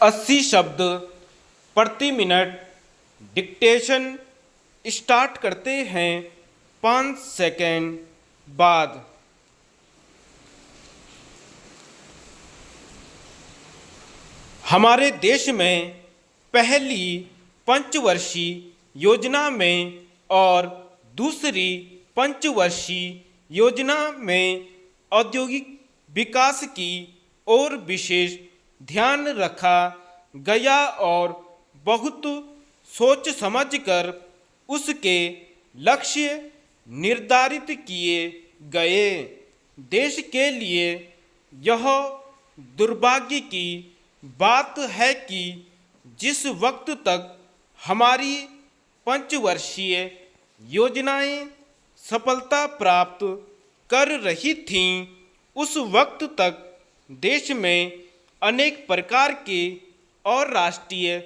80 शब्द प्रति minute dictation start करते हैं 5 सेकेंड बाद। हमारे देश में पहली पंचवर्षीय योजना में और दूसरी पंचवर्षीय योजना में औद्योगिक विकास की ओर विशेष ध्यान रखा गया और बहुत सोच समझकर उसके लक्ष्य निर्धारित किए गए। देश के लिए यह दुर्भाग्य की बात है कि जिस वक्त तक हमारी पंचवर्षीय योजनाएं सफलता प्राप्त कर रही थीं, उस वक्त तक देश में अनेक प्रकार के और राष्ट्रीय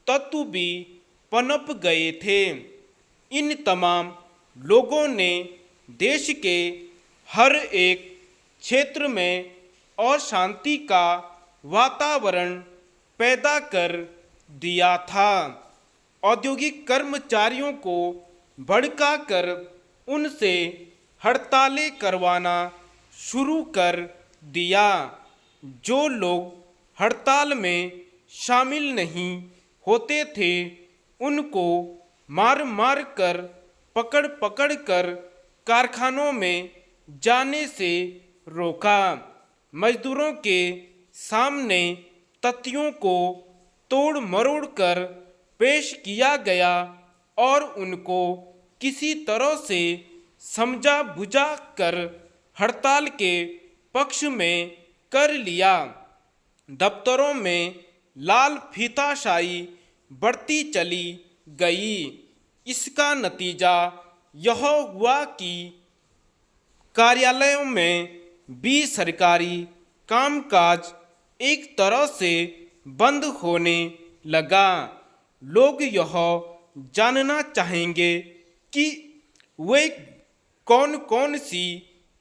तत्व भी पनप गए थे। इन तमाम लोगों ने देश के हर एक क्षेत्र में अशांति का वातावरण पैदा कर दिया था। औद्योगिक कर्मचारियों को भड़काकर उनसे हड़तालें करवाना शुरू कर दिया। जो लोग हड़ताल में शामिल नहीं होते थे उनको मार मार कर पकड़ पकड़ कर कारखानों में जाने से रोका। मजदूरों के सामने तथ्यों को तोड़ मरोड़ कर पेश किया गया और उनको किसी तरह से समझा बुझा कर हड़ताल के पक्ष में कर लिया। दफ्तरों में लाल फीताशाही बढ़ती चली गई। इसका नतीजा यह हुआ कि कार्यालयों में भी सरकारी कामकाज एक तरह से बंद होने लगा। लोग यह जानना चाहेंगे कि वे कौन कौन सी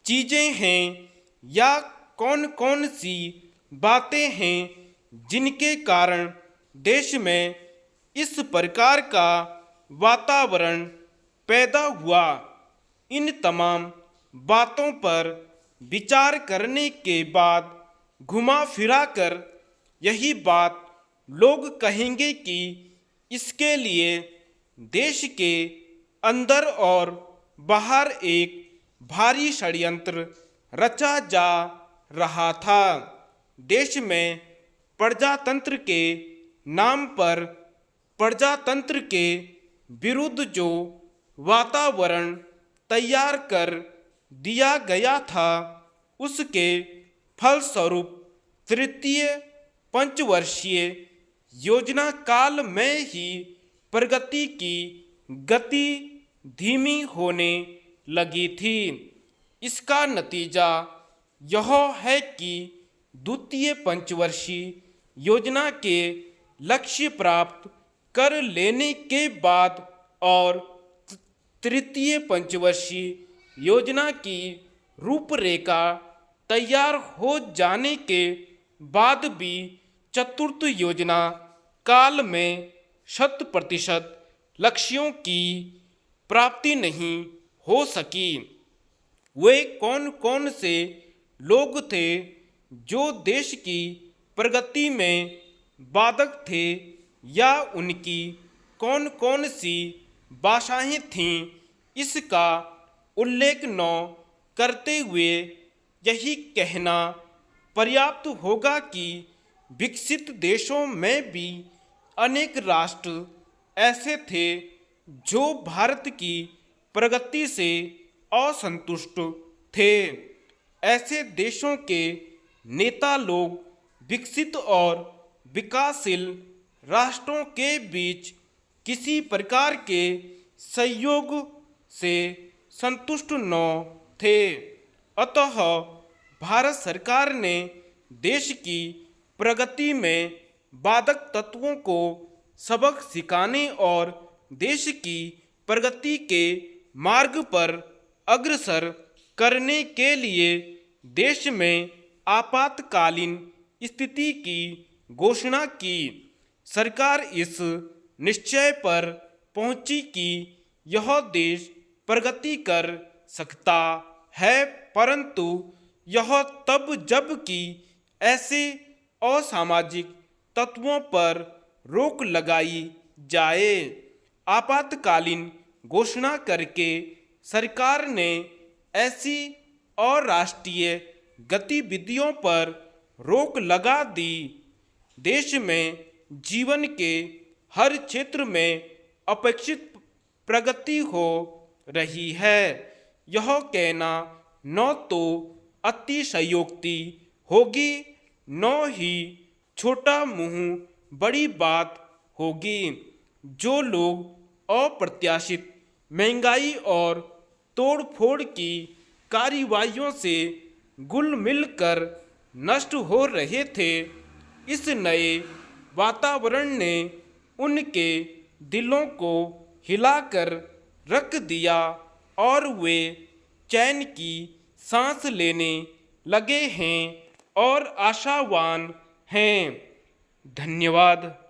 चीज़ें हैं या कौन कौन सी बातें हैं जिनके कारण देश में इस प्रकार का वातावरण पैदा हुआ। इन तमाम बातों पर विचार करने के बाद घुमा फिरा कर यही बात लोग कहेंगे कि इसके लिए देश के अंदर और बाहर एक भारी षड्यंत्र रचा जा रहा था। देश में प्रजातंत्र के नाम पर प्रजातंत्र के विरुद्ध जो वातावरण तैयार कर दिया गया था, उसके फलस्वरूप तृतीय पंचवर्षीय योजना काल में ही प्रगति की गति धीमी होने लगी थी। इसका नतीजा यह है कि द्वितीय पंचवर्षीय योजना के लक्ष्य प्राप्त कर लेने के बाद और तृतीय पंचवर्षीय योजना की रूपरेखा तैयार हो जाने के बाद भी चतुर्थ योजना काल में 100% लक्ष्यों की प्राप्ति नहीं हो सकी। वे कौन कौन से लोग थे जो देश की प्रगति में बाधक थे या उनकी कौन कौन सी बाधाएं थीं, इसका उल्लेख न करते हुए यही कहना पर्याप्त होगा कि विकसित देशों में भी अनेक राष्ट्र ऐसे थे जो भारत की प्रगति से असंतुष्ट थे। ऐसे देशों के नेता लोग विकसित और विकासशील राष्ट्रों के बीच किसी प्रकार के सहयोग से संतुष्ट न थे। अतः भारत सरकार ने देश की प्रगति में बाधक तत्वों को सबक सिखाने और देश की प्रगति के मार्ग पर अग्रसर करने के लिए देश में आपातकालीन स्थिति की घोषणा की। सरकार इस निश्चय पर पहुंची कि यह देश प्रगति कर सकता है, परंतु यह तब जब कि ऐसे असामाजिक तत्वों पर रोक लगाई जाए। आपातकालीन घोषणा करके सरकार ने ऐसी अराष्ट्रीय गतिविधियों पर रोक लगा दी। देश में जीवन के हर क्षेत्र में अपेक्षित प्रगति हो रही है। यह कहना न तो अतिशयोक्ति होगी, न ही छोटा मुंह बड़ी बात होगी। जो लोग अप्रत्याशित महंगाई और तोड़फोड़ की कार्रवाइयों से गुल मिलकर नष्ट हो रहे थे, इस नए वातावरण ने उनके दिलों को हिलाकर रख दिया और वे चैन की सांस लेने लगे हैं और आशावान हैं। धन्यवाद।